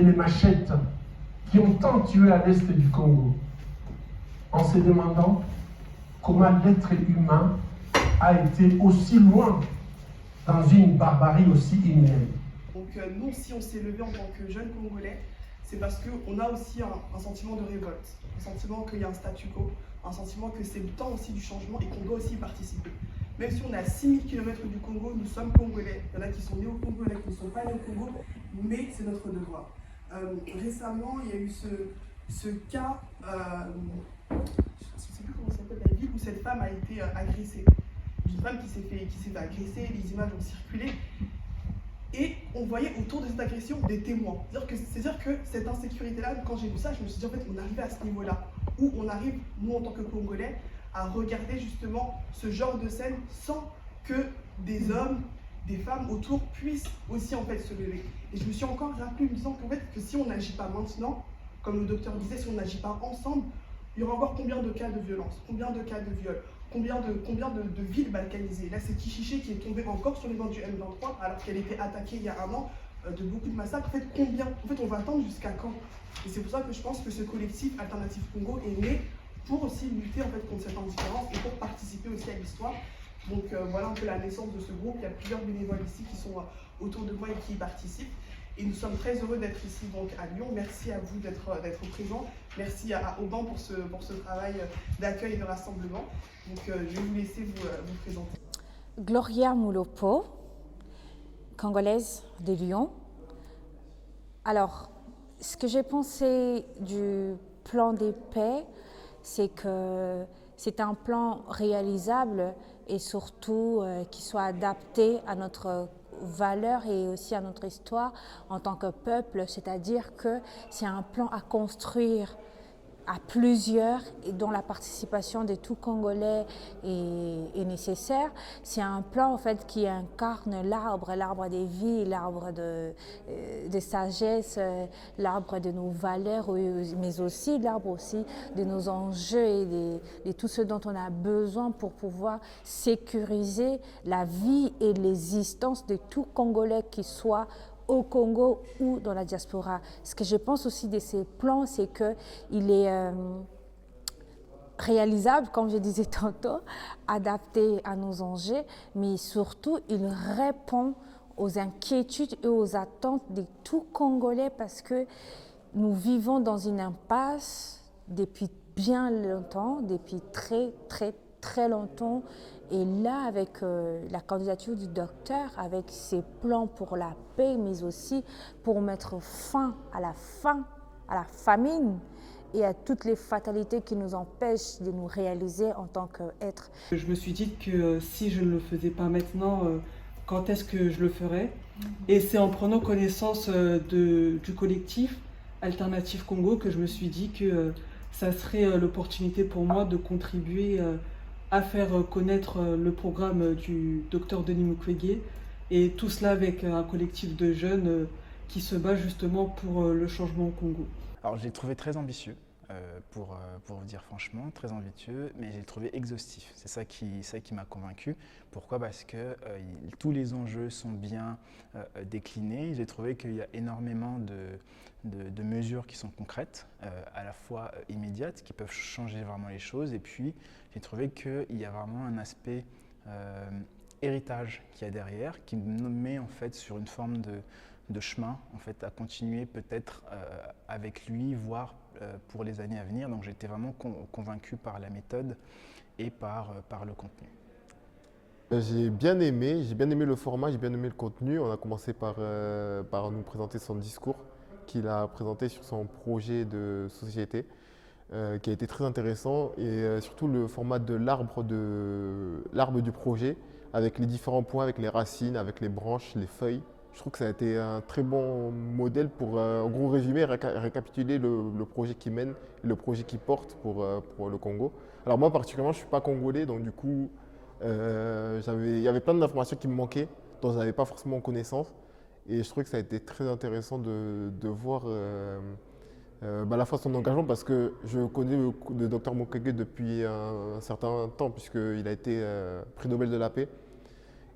et les machettes qui ont tant tué à l'est du Congo, en se demandant comment l'être humain a été aussi loin dans une barbarie aussi inhumaine. Donc nous, si on s'est levé en tant que jeunes Congolais, c'est parce qu'on a aussi un sentiment de révolte, un sentiment qu'il y a un statu quo, un sentiment que c'est le temps aussi du changement et qu'on doit aussi y participer. Même si on est à 6000 km du Congo, nous sommes Congolais. Il y en a qui sont nés au Congo, il y en a qui ne sont pas nés au Congo, mais c'est notre devoir. Récemment, il y a eu ce cas, je ne sais plus comment ça s'appelle, la ville où cette femme a été agressée. Une femme qui s'est fait agresser, les images ont circulé. Et on voyait autour de cette agression des témoins. C'est-à-dire que cette insécurité-là, quand j'ai vu ça, je me suis dit en fait, on arrivait à ce niveau-là, où on arrive, nous en tant que Congolais, à regarder justement ce genre de scène sans que des hommes, des femmes autour puissent aussi en fait se lever. Et je me suis encore rappelé en me disant qu'en fait, que si on n'agit pas maintenant, comme le docteur disait, si on n'agit pas ensemble, il y aura encore combien de cas de violence, combien de cas de viol, combien de villes balkanisées. Là, c'est Kichiché qui est tombée encore sur les bancs du M23 alors qu'elle était attaquée il y a un an de beaucoup de massacres. En fait, on va attendre jusqu'à quand? Et c'est pour ça que je pense que ce collectif Alternative Congo est né pour aussi lutter en fait contre cette indifférence et pour participer aussi à l'histoire. Donc voilà un peu la naissance de ce groupe. Il y a plusieurs bénévoles ici qui sont autour de moi et qui y participent. Et nous sommes très heureux d'être ici donc à Lyon. Merci à vous d'être présents. Merci à Auban pour ce travail d'accueil et de rassemblement. Donc je vais vous laisser vous présenter. Gloria Moulopo, congolaise de Lyon. Alors, ce que j'ai pensé du plan des paix, c'est que c'est un plan réalisable et surtout qui soit adapté à notre valeur et aussi à notre histoire en tant que peuple, c'est-à-dire que c'est un plan à construire à plusieurs et dont la participation de tout Congolais est nécessaire. C'est un plan en fait qui incarne l'arbre des vies, l'arbre de sagesse, l'arbre de nos valeurs, mais aussi l'arbre aussi de nos enjeux et de tout ce dont on a besoin pour pouvoir sécuriser la vie et l'existence de tout Congolais qui soit au Congo ou dans la diaspora. Ce que je pense aussi de ces plans, c'est qu'il est réalisable, comme je disais tantôt, adapté à nos enjeux, mais surtout, il répond aux inquiétudes et aux attentes de tout Congolais parce que nous vivons dans une impasse depuis bien longtemps, depuis très longtemps. Et là, avec la candidature du docteur, avec ses plans pour la paix, mais aussi pour mettre fin à la famine et à toutes les fatalités qui nous empêchent de nous réaliser en tant qu'êtres. Je me suis dit que si je ne le faisais pas maintenant, quand est-ce que je le ferais? Et c'est en prenant connaissance du collectif Alternative Congo que je me suis dit que ça serait l'opportunité pour moi de contribuer à faire connaître le programme du docteur Denis Mukwege et tout cela avec un collectif de jeunes qui se bat justement pour le changement au Congo. Alors je l'ai trouvé très ambitieux, pour vous dire franchement, très ambitieux, mais je l'ai trouvé exhaustif. C'est ça qui m'a convaincu. Pourquoi? Parce que tous les enjeux sont bien déclinés. J'ai trouvé qu'il y a énormément de mesures qui sont concrètes, à la fois immédiates, qui peuvent changer vraiment les choses. Et puis, j'ai trouvé qu'il y a vraiment un aspect héritage qu'il y a derrière, qui me met en fait sur une forme de chemin en fait, à continuer peut-être avec lui, voire pour les années à venir. Donc j'étais vraiment convaincu par la méthode et par le contenu. J'ai bien aimé le format, j'ai bien aimé le contenu. On a commencé par nous présenter son discours qu'il a présenté sur son projet de société, qui a été très intéressant, et surtout le format de l'arbre du projet, avec les différents points, avec les racines, avec les branches, les feuilles. Je trouve que ça a été un très bon modèle pour, en gros résumer, récapituler le projet qu'il mène et le projet qu'il porte pour le Congo. Alors moi particulièrement, je ne suis pas congolais, donc du coup, il y avait plein d'informations qui me manquaient, dont je n'avais pas forcément connaissance. Et je trouvais que ça a été très intéressant de voir à la fois son engagement, parce que je connais le docteur Mukwege depuis un certain temps, puisqu'il a été prix Nobel de la paix.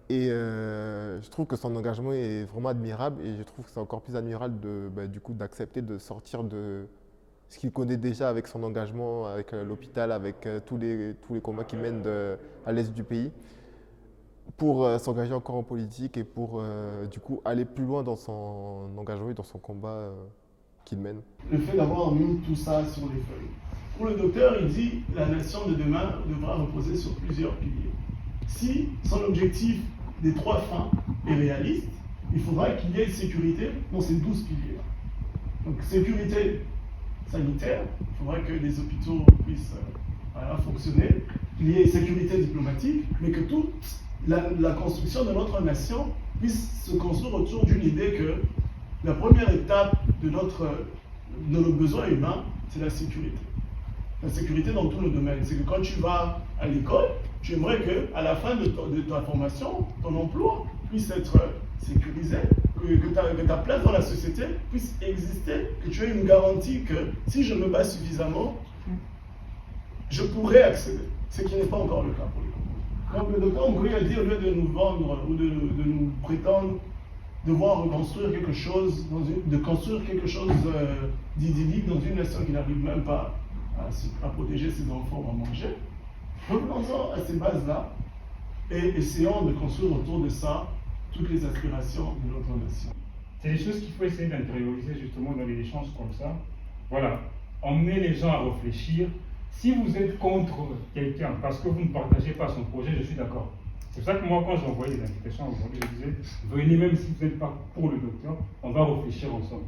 Et je trouve que son engagement est vraiment admirable et je trouve que c'est encore plus admirable du coup, d'accepter de sortir de ce qu'il connaît déjà avec son engagement, avec l'hôpital, avec tous les combats qu'il mène à l'est du pays, pour s'engager encore en politique et pour du coup aller plus loin dans son engagement et dans son combat qu'il mène. Le fait d'avoir mis tout ça sur les feuilles. Pour le docteur, il dit que la nation de demain devra reposer sur plusieurs piliers. Si son objectif des 3 fins est réaliste, il faudra qu'il y ait sécurité dans ces 12 piliers. Donc sécurité sanitaire, il faudra que les hôpitaux puissent fonctionner, qu'il y ait sécurité diplomatique, mais que toute la construction de notre nation puisse se construire autour d'une idée que la première étape de nos besoins humains, c'est la sécurité. La sécurité dans tous nos domaines. C'est que quand tu vas à l'école, tu aimerais qu'à la fin de ta formation, ton emploi puisse être sécurisé, que ta place dans la société puisse exister, que tu aies une garantie que si je me bats suffisamment, je pourrais accéder. Ce qui n'est pas encore le cas pour les Congolais. Donc le docteur Moukoui a dit, au lieu de nous vendre ou de nous prétendre devoir reconstruire quelque chose, de construire quelque chose d'idyllique dans une nation qui n'arrive même pas à protéger ses enfants ou à manger, revenons-en à ces bases-là et essayons de construire autour de ça toutes les aspirations de notre nation. C'est des choses qu'il faut essayer d'intérioriser justement dans les échanges comme ça. Voilà, emmener les gens à réfléchir. Si vous êtes contre quelqu'un parce que vous ne partagez pas son projet, je suis d'accord. C'est pour ça que moi, quand j'envoyais des invitations aujourd'hui, je disais, venez même si vous n'êtes pas pour le docteur, on va réfléchir ensemble.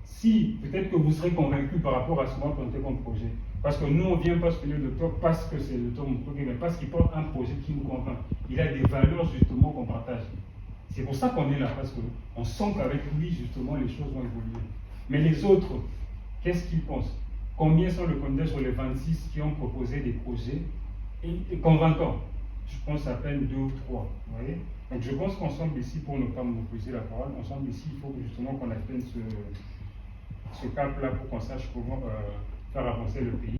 Si, peut-être que vous serez convaincu par rapport à ce qu'on va présenter comme projet. Parce que nous, on ne vient pas soutenir le docteur parce que c'est le docteur Mukwege, mais parce qu'il porte un projet qui nous convainc. Il a des valeurs justement qu'on partage. C'est pour ça qu'on est là, parce qu'on sent qu'avec lui, justement, les choses vont évoluer. Mais les autres, qu'est-ce qu'ils pensent? Combien sont les candidats sur les 26 qui ont proposé des projets et convaincants? Je pense à peine 2 ou 3. Vous voyez? Donc je pense qu'ensemble ici, pour ne pas monopoliser la parole, ensemble ici, il faut justement qu'on atteigne ce cap-là pour qu'on sache comment faire avancer le pays.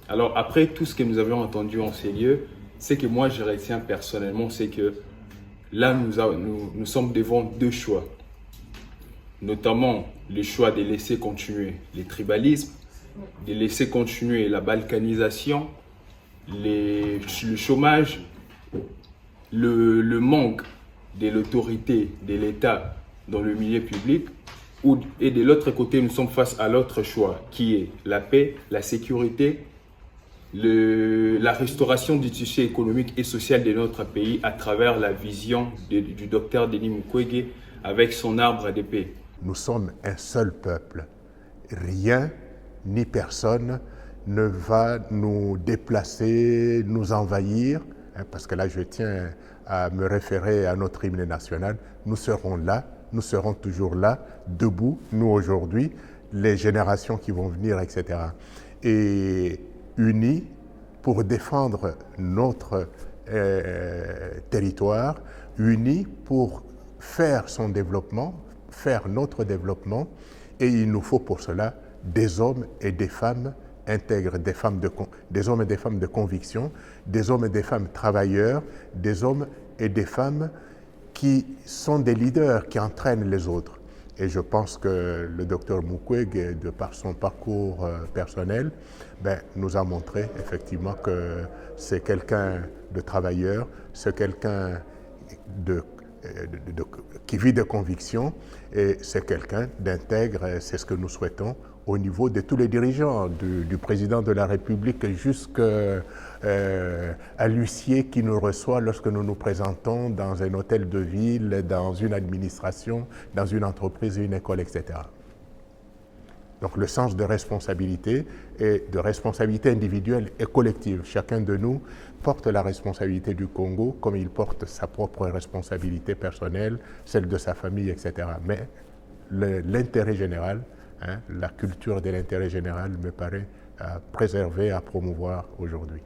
Alors après tout ce que nous avions entendu en ces lieux, c'est que moi je retiens personnellement, c'est que là nous sommes devant 2 choix. Notamment le choix de laisser continuer les tribalismes, de laisser continuer la balkanisation, le chômage, le manque de l'autorité de l'État dans le milieu public. Et de l'autre côté, nous sommes face à l'autre choix qui est la paix, la sécurité, la restauration du tissu économique et social de notre pays à travers la vision du docteur Denis Mukwege avec son arbre de paix. Nous sommes un seul peuple. Rien ni personne ne va nous déplacer, nous envahir, parce que là je tiens à me référer à notre hymne national. Nous serons là, nous serons toujours là, debout, nous aujourd'hui, les générations qui vont venir, etc. Et unis pour défendre notre territoire, unis pour faire son développement, faire notre développement, et il nous faut pour cela des hommes et des femmes intègres, des hommes et des femmes de conviction, des hommes et des femmes travailleurs, des hommes et des femmes qui sont des leaders, qui entraînent les autres. Et je pense que le docteur Mukwege, de par son parcours personnel, nous a montré effectivement que c'est quelqu'un de travailleur, c'est quelqu'un qui vit de conviction, et c'est quelqu'un d'intègre, c'est ce que nous souhaitons au niveau de tous les dirigeants, du président de la République jusqu'à l'huissier qui nous reçoit lorsque nous nous présentons dans un hôtel de ville, dans une administration, dans une entreprise, une école, etc. Donc le sens de responsabilité individuelle et collective. Chacun de nous porte la responsabilité du Congo comme il porte sa propre responsabilité personnelle, celle de sa famille, etc. Mais l'intérêt général, la culture de l'intérêt général me paraît à préserver, à promouvoir aujourd'hui.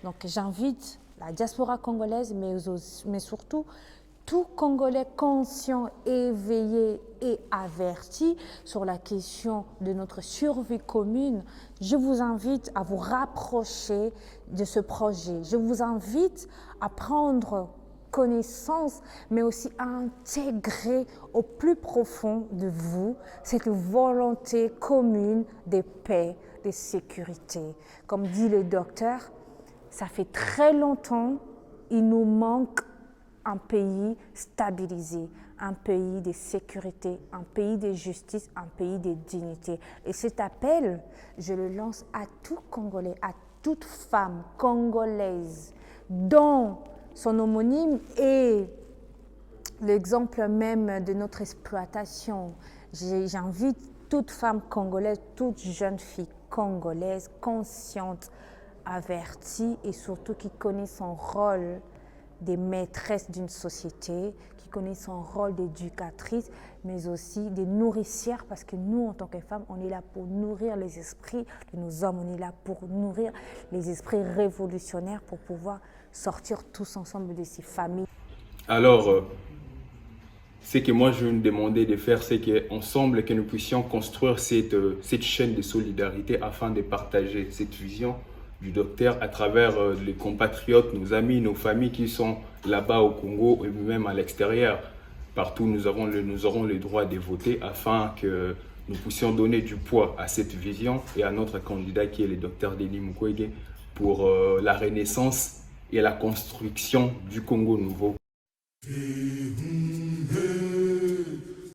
Donc j'invite la diaspora congolaise, mais surtout tout Congolais conscient, éveillé et averti sur la question de notre survie commune, je vous invite à vous rapprocher de ce projet. Je vous invite à prendre connaissance, mais aussi à intégrer au plus profond de vous cette volonté commune de paix, de sécurité. Comme dit le docteur, ça fait très longtemps, il nous manque un pays stabilisé, un pays de sécurité, un pays de justice, un pays de dignité. Et cet appel, je le lance à tout Congolais, à toute femme congolaise dont son homonyme est l'exemple même de notre exploitation. J'invite toute femme congolaise, toute jeune fille congolaise, consciente, avertie et surtout qui connaît son rôle des maîtresses d'une société, qui connaît son rôle d'éducatrice, mais aussi des nourricières, parce que nous, en tant que femmes, on est là pour nourrir les esprits de nos hommes, on est là pour nourrir les esprits révolutionnaires, pour pouvoir sortir tous ensemble de ces familles. Alors, ce que moi je veux me demander de faire, c'est qu'ensemble, que nous puissions construire cette chaîne de solidarité afin de partager cette vision du docteur à travers les compatriotes, nos amis, nos familles qui sont là-bas au Congo et même à l'extérieur. Partout, nous aurons le droit de voter afin que nous puissions donner du poids à cette vision et à notre candidat qui est le docteur Denis Mukwege pour la renaissance et la construction du Congo nouveau.